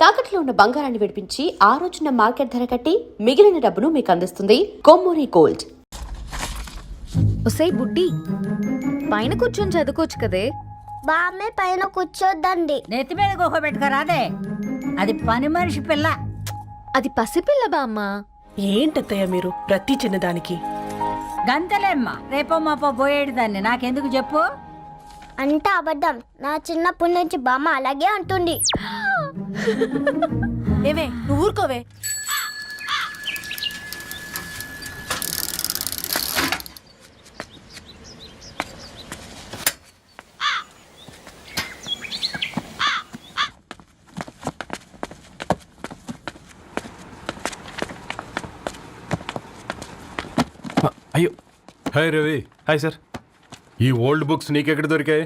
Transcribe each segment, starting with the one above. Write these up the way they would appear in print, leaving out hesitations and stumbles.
తాకట్లో ఉన్న బంగారాన్ని విడిపించి ఆ రోజున మార్కెట్ ధర కట్టి మిగిలిన డబ్బును మీకు అందిస్తుంది కొమ్మూరి గోల్డ్. ఒసై బుడ్డి, పైన కూర్చొని చదువుకోవచ్చు కదే. బామ్మే పైన కూర్చోద్దండి. నెత్తి మీద గుహ పెట్టుకోరాదే, అది పని మనిషి పిల్ల. అది పసిపిల్ల బామ్మ. ఏంటత్తయ్య మీరు ప్రతి చిన్నదానికి? గంతలేమ్మా, రేపో మాపో పోయేడు దాన్ని నాకెందుకు చెప్పు. అంటే అబద్ధం. నా చిన్నప్పటి నుంచి బామ్మ అలాగే అంటుంది. ఏవే నువ్వు ఊరుకోవే. అయ్యో, హాయ్ రవి. Hi sir. ఈ ఓల్డ్ బుక్స్ నీకెక్కడ దొరికాయి?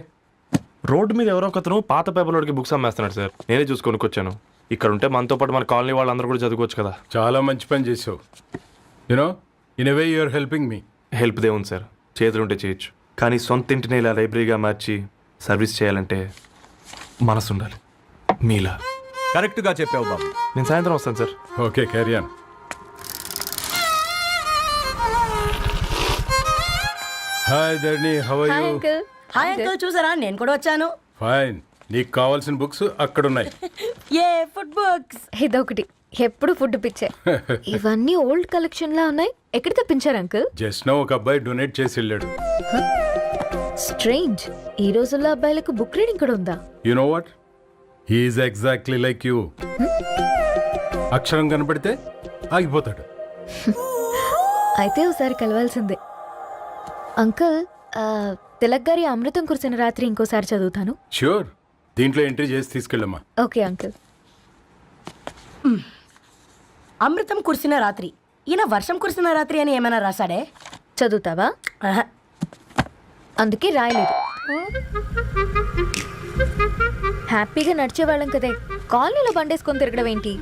రోడ్డు మీద ఎవరో ఒకతను పాత పేపర్లోకి బుక్స్ అమ్మేస్తున్నాడు సార్. నేనే చూసుకొని వచ్చాను. ఇక్కడ ఉంటే మనతో పాటు మన కాలనీ వాళ్ళందరూ కూడా చదువుకోవచ్చు కదా. చాలా మంచి పని చేసావు. You know in a way you're helping me. Help దేవుంది సార్, చేతులు ఉంటే చేయొచ్చు. కానీ సొంత ఇంటిని ఇలా లైబ్రరీగా మార్చి సర్వీస్ చేయాలంటే మనసు ఉండాలి. మీలా కరెక్ట్గా చెప్పావు బాబు. నేను సాయంత్రం వస్తాను sir. Okay, carry on. Hi Dharni, how are hi you? Uncle. Hi uncle, చూసారా నేను కూడా వచ్చాను. ఫైన్. నీకు కావాల్సిన బుక్స్ అక్కడ ఉన్నాయి. ఏ ఫుడ్ బుక్స్? ఇదొకటి, ఎప్పుడు ఫుడ్ పిచ్చే. ఇవన్నీ ఓల్డ్ కలెక్షన్ లా ఉన్నాయి. ఎక్కడ తెప్పించారు అంకుల్? జస్ట్ నో ఒక అబ్బాయి డొనేట్ చేసి వెళ్ళాడు. స్ట్రేంజ్, ఈ రోజుల్లో అబ్బాయిలకు బుక్ రీడింగ్ కూడా ఉందా? You know what, he's exactly like you. అక్షరం కనపడితే ఆగిపోతాడు. అయితే ఒకసారి కలవాల్సిందే. అంకుల్, తిలక్ గారి అమృతం కురిసిన రాత్రి ఇంకోసారి చదువుతాను. ష్యూర్, దీంట్లో ఎంట్రీ చేసి తీసుకెళ్ళమ్మా. Okay uncle. అమృతం కురిసిన రాత్రి. ఈయన వర్షం కురిసిన రాత్రి అని ఏమైనా రాశాడే? చదువుతావా? ఆహా. అందుకే రాయలేదు. హ్యాపీగా నడిచేవాళ్ళం కదే, కాలనీలో బండేసుకొని తిరగడం ఏంటి?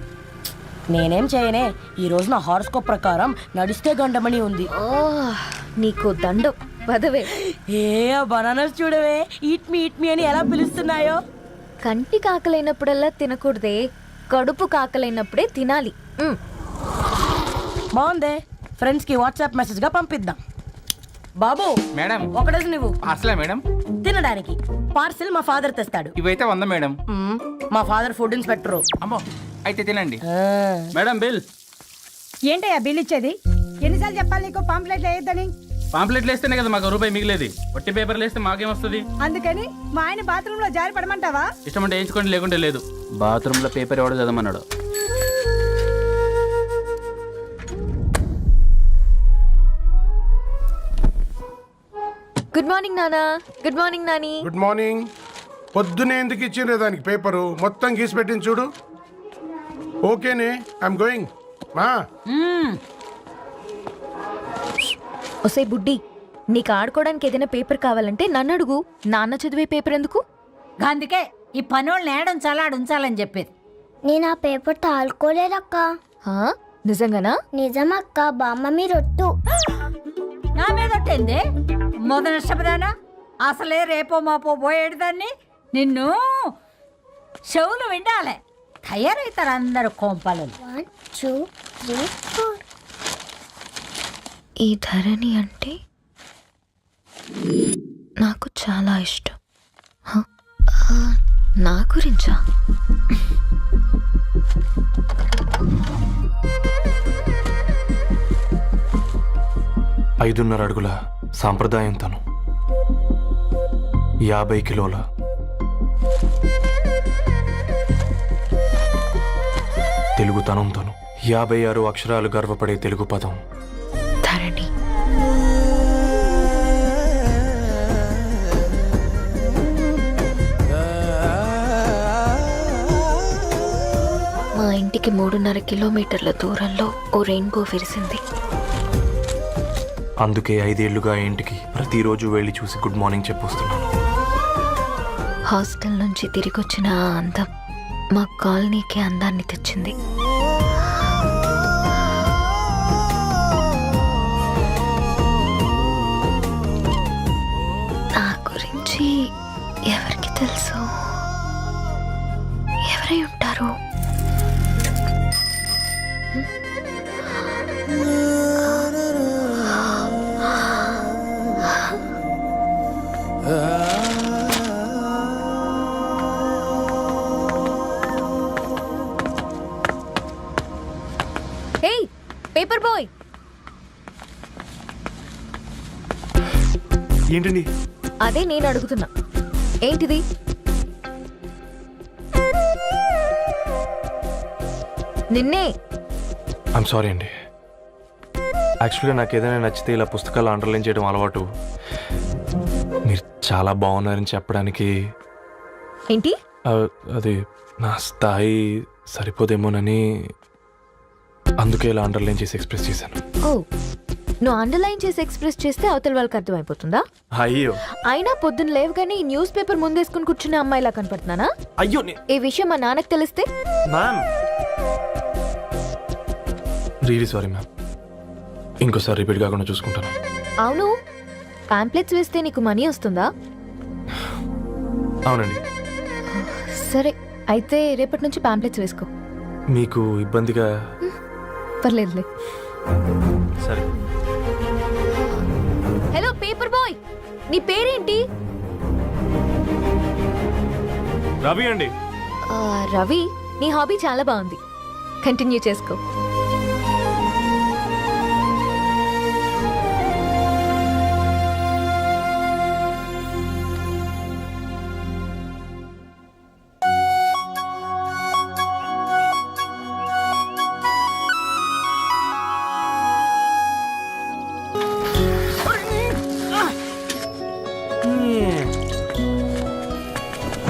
నేనేం చేయనే, ఈ రోజు నా హారోస్కోప్ ప్రకారం నడిస్తే గండమని ఉంది. ఓ, నీకు దండం పదవే. ఏ బనానాస్ చూడవే, ఈట్ మీ అని ఎలా పిలుస్తున్నాయో. కంటి కాకలైనప్పుడల్లా తినకూడదే, కడుపు కాకలైనప్పుడే తినాలి. బాగుందే, ఫ్రెండ్స్ కి వాట్సాప్ మెసేజ్ గా పంపిద్దాం. బాబు మేడం, ఒకటేసి నువ్వు పార్సలా మేడం? తినడానికి పార్సిల్ మా ఫాదర్ తెస్తాడు. ఇవైతే 100 మేడం. మా ఫాదర్ ఫుడ్ ఇన్స్పెక్టర్. అమ్మో, అయితే తినండి. Madam bill. ఏంటయ్యా బిల్ ఇచ్చేది? ఎన్నిసార్లు చెప్పాలి నీకు పాంప్లెట్లు వేయొద్దని? పాంప్లెట్లు వేస్తేనే కదా మాకు రూపాయి మిగిలేది. వట్టి పేపర్లు వేస్తే మాకేమొస్తుంది? అందుకని మా ఆయన బాత్రూమ్ లో జారి పడమంటావా? ఇష్టమంటే వేయించుకోండి, లేకుంటే లేదు. బాత్రూమ్ లో పేపర్ ఎవడో చదవమన్నాడు. గుడ్ మార్నింగ్ నానా. Good morning Nani. Good morning. పొద్దునే ఎందుకు ఇచ్చిండ్రే దానికి పేపరు? మొత్తం గీసి పెట్టింది చూడు. ఓకేనే, ఐఎమ్ గోయింగ్. మా ఒసే బుడ్డి, నీకు ఆడుకోవడానికి ఏదైనా పేపర్ కావాలంటే నన్ను అడుగు. నాన్న చదివే పేపర్ ఎందుకు? అందుకే ఈ పనోళ్ళని ఏడంచాలా ఉంచాలని చెప్పేది. నేను ఆ పేపర్ తాలుకోలేదక్క. హా? నిజంగానా? నిజమక్క, బామ్మ మీరొట్టు. నా మీద ఒట్టేంది? మొదటి నష్టపదానా? అసలే రేపో మాపో పోయేడు దాన్ని. నిన్ను చెవులు విండాలే, తయారవుతారు అందరు కోంపాలు. 1 2 3 4. ఈ ధరణి అంటే నాకు చాలా ఇష్టం. హ? నా గురించా? ఐదున్నర అడుగుల సాంప్రదాయం తను, 50 కిలోల తెలుగుతనం తను, 56 అక్షరాలు గర్వపడే తెలుగు పదం ధరణి. మా ఇంటికి 3.5 కిలోమీటర్ల దూరంలో ఓ రెయిన్బో విరిసింది. అందుకే 5 ఏళ్లుగా ఇంటికి ప్రతిరోజు వెళ్ళి చూసి గుడ్ మార్నింగ్ చెప్పొస్తున్నాను. హాస్టల్ నుంచి తిరిగొచ్చిన ఆ అందం మా కాలనీకి అందాన్ని తెచ్చింది. నా గురించి ఎవరికి తెలుసు? ఎవరై ఉంటారు? పేపర్ బాయ్ ఏంటండి? అదే నేను అడుగుతున్నా, ఏంటిది? నిన్నే. ఐమ్ సారీ అండి. యాక్చువల్గా నాకు ఏదైనా నచ్చితే ఇలా పుస్తకాలు అండర్లైన్ చేయడం అలవాటు. మీరు చాలా బాగున్నారని చెప్పడానికి ఏంటి? అది నా స్థాయి సరిపోదేమోనని అందుకే ఇలా అండర్లైన్ చేసి ఎక్స్ప్రెస్ చేశాను. ఓ, నువ్వు అండర్లైన్ చేసి ఎక్స్ప్రెస్ చేస్తే అవతల వాళ్ళకి అర్థమైపోతుందా? అయ్యో అయినా పొద్దున్న లేవగానే ఈ న్యూస్ పేపర్ ముందేసుకుని కూర్చున్న అమ్మాయిలా కనపడుతున్నానా? అయ్యో ఈ విషయం మా నాన్నకు తెలిస్తే? Ma'am really sorry ma'am. ఇంకోసారి రిపీట్ కాకుండా చూసుకుంటాను. అవును, పాంప్లెట్స్ వేస్తే నీకు మనీ వస్తుందా? అవునండి. సరే, అయితే రేపటి నుంచి పాంప్లెట్స్ వేసుకో. మీకు ఇబ్బందిగా? పర్లేదులే. సరే. హలో పేపర్ బాయ్, నీ పేరేంటి? రవి అండి. రవి, నీ హాబీ చాలా బాగుంది, కంటిన్యూ చేసుకో.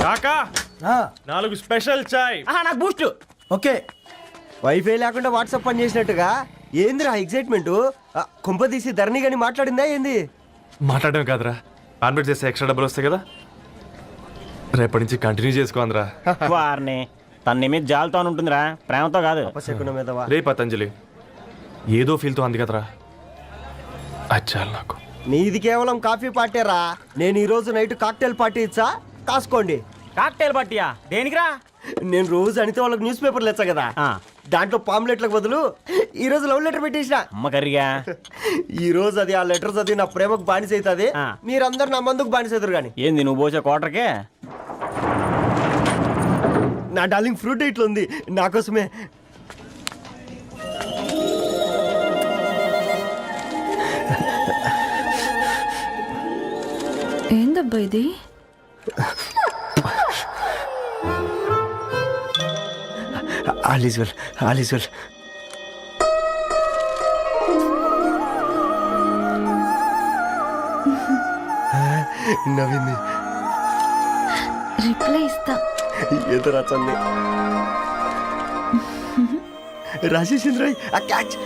కాకా 4 స్పెషల్ చాయ్. నాకు బూస్ట్. ఓకే, వైఫై లేకుండా వాట్సాప్ పని చేసినట్టుగా ఏందిరా ఎగ్జైట్మెంట్? కుంప తీసి ధరణి గాని మాట్లాడిందా ఏంది? మాట్లాడడం కాదురా, కాన్వర్ట్ చేస్తే ఎక్స్ట్రా డబ్బులు వస్తాయి కదా, రేపటి నుంచి కంటిన్యూ చేసుకోందిరా. వారిని తన మీద జాలతో ఉంటుందిరా, ప్రేమతో కాదు. అపశకునం మీదవా? రే పతంజలి, ఏదో ఫీల్తో అంది కదరా, అది చాలు నాకు. నీది కేవలం కాఫీ పార్టీరా. నేను ఈ రోజు నైట్ కాక్టైల్ పార్టీ ఇచ్చా, కాసుకోండి. కాక్టైల్ పార్టీయా? దేనికిరా? నేను రోజు అనితే వాళ్ళకి న్యూస్ పేపర్లు ఇచ్చా కదా, దాంట్లో పాంప్లెట్లకు బదులు ఈ రోజు లవ్ లెటర్ పెట్టేసిన. అమ్మ కర్రీగా. ఈ రోజు అది ఆ లెటర్ చదివి నా ప్రేమకు బానిస అవుతుంది, మీరందరు నా మందుకు బానిస అవుతారు. కానీ ఏంది నువ్వు పోసే కోటర్కే? నా డార్లింగ్ ఫ్రూట్ ఇట్లా ఉంది నా కోసమే. ఏందబ్బా ఇది? All is well, all is well. నవ్వింది. రిప్లై ఇస్తా. ఏదో రచంది రాజేసింద్ర క్యాచ్.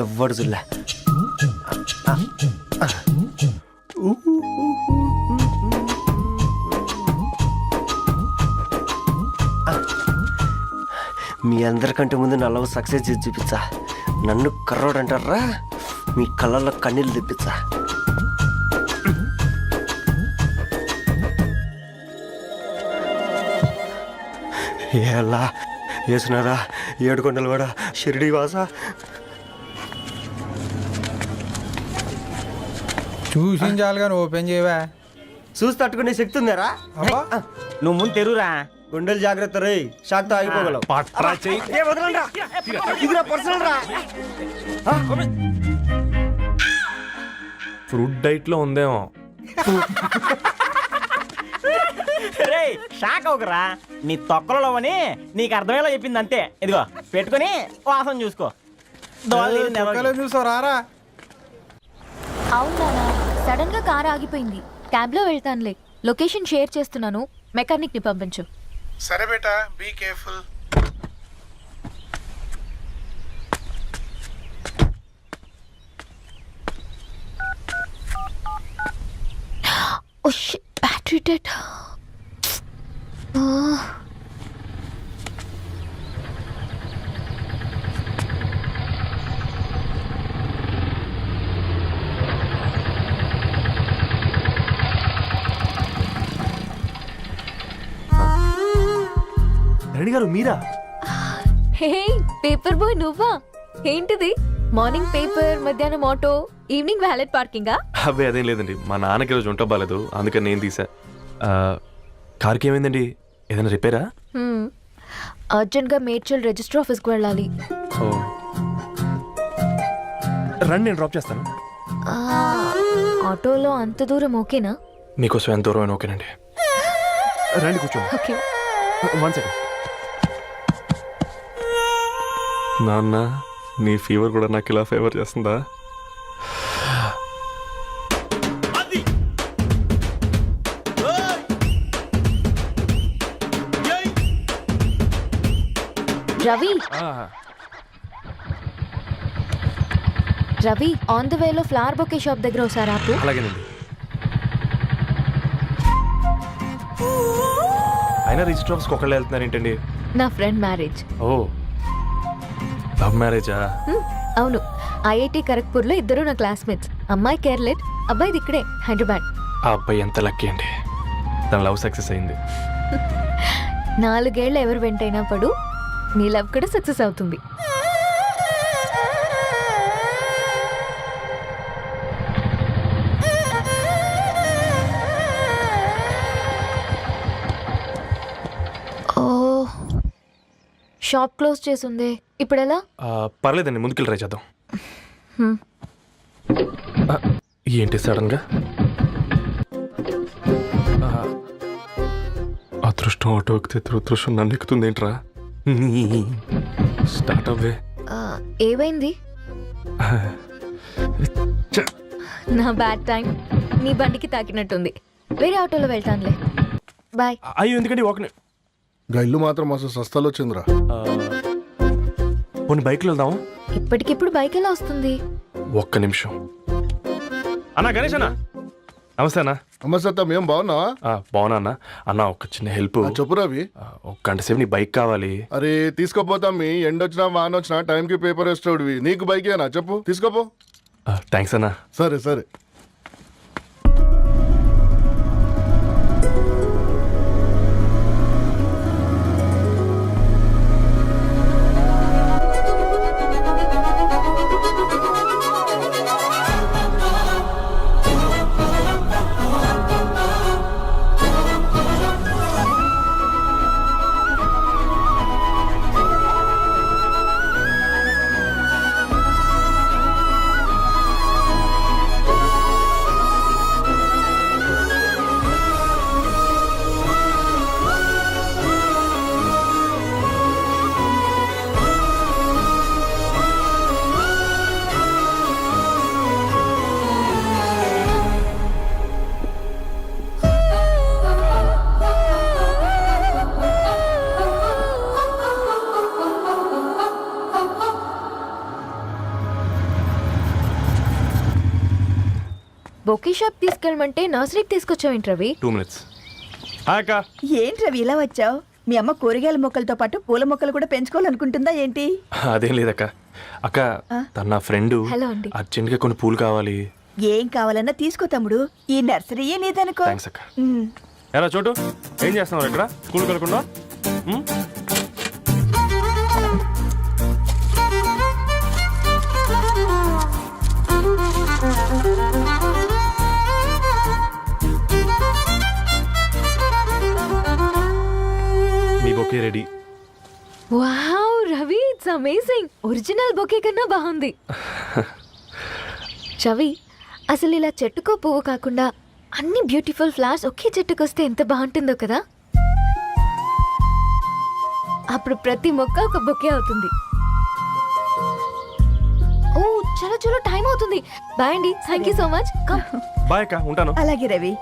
ఎవ్వడు జుల్లా. మీ అందరికంటే ముందు నా లవ్ సక్సెస్ చేసి చూపించా. నన్ను కర్రోడు అంటారా, మీ కళ్ళల్లో కన్నీళ్ళు తెప్పించా. ఎలా వేసినారా ఏడుకొండలు కూడా షిరిడి వాస. చూసించాలి కానీ ఓపెన్ చేయవా? చూసి తట్టుకునే శక్తి ఉందారా? నువ్వు ముందు తెరురా. గుండెలు జాగ్రత్త రే, షాక్ తో ఆగిపోగలవు. పట్రా చెయ్యి. ఏ వదలండి రా. ఇది నా పర్సనల్ రా. ఫ్రూట్ డైట్ లో ఉందేమో. రే షాక్ అవుకరా, నీ తొక్కలలో అని నీకు అర్థమయ్యేలా చెప్పింది అంతే. ఇదిగో పెట్టుకొని వాసన చూసుకో. చూసారా? అవునా, సడన్ గా కార్ ఆగిపోయింది, క్యాబ్ లో వెళ్తానులే. లొకేషన్ షేర్ చేస్తున్నాను, మెకానిక్ ని పంపించు. సరే బేటా, be careful. Oh shit, battery dead. Dharani గారు మీరా? హే పేపర్ బాయ్, నువ్వా? ఏంటిది? మార్నింగ్ పేపర్, మధ్యాహ్నం ఆటో, ఈవినింగ్ వ్యాలెట్ పార్కింగా? అబ్బే అదేం లేదండి, మా నాన్నకి రోజు ఉంట బాగాలేదు, అందుకని నేను తీసా. కార్కి ఏమైందండి? ఏదైనా రిపేరా? అర్జెంట్గా మేడ్చల్ రిజిస్టర్ ఆఫీస్కి వెళ్ళాలి. ఓ రండి, నేను డ్రాప్ చేస్తాను. ఆ, ఆటోలో అంత దూరం ఓకేనా? మీకోసం ఎంత దూరం అయినా ఓకేనండి. రండి కూర్చోండి. ఓకే. 1 సెకండ్. నాన్న, నీ ఫీవర్ కూడా నాకు ఇలా ఫేవర్ చేస్తుందా? రవి, రవి, ఆన్ ద వేలో ఫ్లవర్ బొకే షాప్ దగ్గర ఒకసారి ఆపు. అలాగేనండి. అయినా రిజిస్టర్ ఆఫీస్కి ఒకళ్ళు వెళ్తున్నారు ఏంటండి? నా ఫ్రెండ్ మ్యారేజ్. ఓ, లవ్ మ్యారేజా? అవును, ఐఐటి ఖరగ్పూర్లో ఇద్దరు నా క్లాస్మేట్స్. అమ్మాయి కేర్లెట్, అబ్బాయిది ఇక్కడే హైదరాబాద్. ఆ అబ్బాయి ఎంత లక్కీ అండి, తన లవ్ సక్సెస్ అయింది. 4 ఏళ్ళు ఎవరు వెంటైనా పడు, నీ లవ్ కూడా సక్సెస్ అవుతుంది. ఓ, షాప్ క్లోజ్ చేసిందే, ఇప్పుడు ఎలా? పర్లేదండి, ముందుకెళ్ళి ట్రై చేద్దాం. ఆ, ఏంటి సడన్గా? అదృష్టం ఆటో ఎక్కితే దురదృష్టం నన్ను ఎక్కుతుంది ఏంట్రా? స్టార్ట్ అవ్వే. ఏమైంది? నా బ్యాడ్ టైం నీ బండికి తాకినట్టుంది. వేరే ఆటోలో వెళ్తానులే, బాయ్. అయ్యో, ఎందుకంటే ఒక గల్లు మాత్రం అసలు సస్తాలో వచ్చిందిరా. కొన్ని బైక్లో వెళ్దాం. ఇప్పటికిప్పుడు బైక్ ఎలా వస్తుంది? ఒక్క నిమిషం. అన్నా, గణేష్ అన్నా, నమస్తే అన్నా. అమ్మసత్తం ఏం బాగున్నావా? బాగున్నా అన్న. అన్న, ఒక చిన్న హెల్ప్. చెప్పు రవి. ఒక గంట సేపు నీ బైక్ కావాలి. అరే తీసుకోపోతాం, మీ ఎండొచ్చినా వానొచ్చినా టైంకి పేపర్ వేస్తాడువి. నీకు బైకేనా చెప్పు, తీసుకోపో. థ్యాంక్స్ అన్నా. సరే సరే. బొకే షాప్ తీసుకెళ్ళమంటే నర్సరీకి తీసుకొచ్చావేంటి రవి? 2 minutes. హాయ్ అక్క. ఏంటి రవి ఇలా వచ్చావు? మీ అమ్మ కూరగాయల మొక్కలతో పాటు పూల మొక్కలు కూడా పెంచుకోవాలనుకుంటుందా ఏంటి? అదేం లేదక్క. అక్క, తన నా ఫ్రెండ్ హలో అండి. అర్జెంట్గా కొన్ని పూలు కావాలి. ఏం కావాలన్నా తీసుకో తమ్ముడు, ఈ నర్సరీయే నీదనుకో. థ్యాంక్స్ అక్క. ఎలా చోటు, ఏం చేస్తున్నావు ఇక్కడ స్కూల్కి వెళ్ళకుండా? మీ bouquet ready. Wow Ravi, it's amazing. Original bouquet కన్నా బాగుంది. రవి, అసలు ఇలా చెట్టుకో పువ్వు కాకుండా అన్ని బ్యూటిఫుల్ ఫ్లవర్స్ ఒకే చెట్టుకు వస్తే ఎంత బాగుంటుందో కదా. అప్పుడు ప్రతి మొక్క ఒక బొకే అవుతుంది. ఓ, చలో చలో, టైం అవుతుంది. బాయ్ అండి, thank you so much. Bye అక్క, ఉంటాను. అలాగే రవి.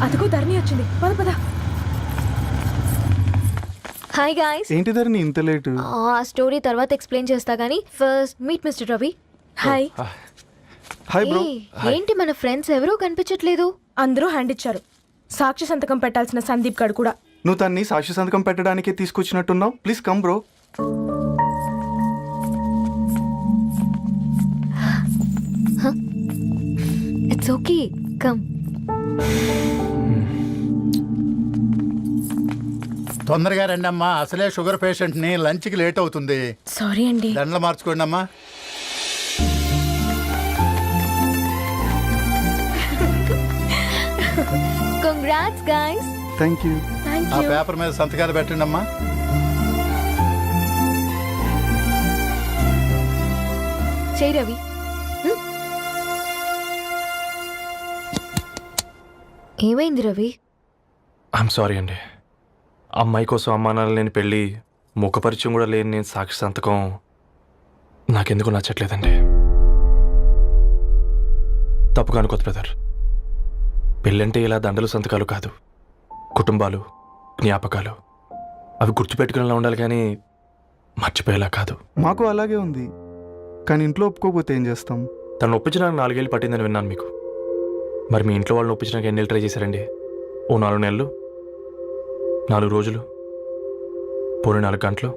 అదిగో ధరణి వచ్చింది, పద పద. Hi guys. ఏంటి ధరణి ఇంత లేటు? ఆ స్టోరీ తర్వాత ఎక్స్ప్లెయిన్ చేస్తా గానీ first meet mister Ravi. Hi. Hi bro. ఏంటి మన ఫ్రెండ్స్ ఎవరూ కనిపించట్లేదు? అందరూ హ్యాండ్ ఇచ్చారు. సాక్షి సంతకం పెట్టాల్సిన సందీప్ గడు కూడా. నువ్వు తన్ని సాక్షి సంతకం పెట్టడానికి తీసుకొచ్చినట్టున్నావు. Please come bro. It's okay, come. తొందరగా రండి అమ్మా, అసలే షుగర్ పేషెంట్ ని, లంచ్ కి లేట్ అవుతుంది. సారీ అండి. దండలు మార్చుకోండి అమ్మా. Congrats congrats guys. Thank you. Thank uh you. Paper మీద సంతకాలు పెట్టండి అమ్మా. చేయి రవి. ఏమైంది రవి? ఐఎమ్ సారీ అండి. అమ్మాయి కోసం అమ్మానాలు లేని పెళ్ళి, ముఖపరిచయం కూడా లేని నేను సాక్షి సంతకం నాకెందుకు నచ్చట్లేదండి. తప్పుగా అనుకోదు బ్రదర్. పెళ్ళంటే ఇలా దండలు సంతకాలు కాదు, కుటుంబాలు, జ్ఞాపకాలు. అవి గుర్తుపెట్టుకునేలా ఉండాలి కానీ మర్చిపోయేలా కాదు. మాకు అలాగే ఉంది, కానీ ఇంట్లో ఒప్పుకోకపోతే ఏం చేస్తాం? తను ఒప్పించడానికి 4 ఏళ్ళు పట్టిందని విన్నాను మీకు. మరి మీ ఇంట్లో వాళ్ళని ఒప్పించడానికి ఎన్ని ఏళ్ళు ట్రై చేశారండి? ఓ 4 నెలలు, 4 రోజులు, పోనీ 4 గంటలు?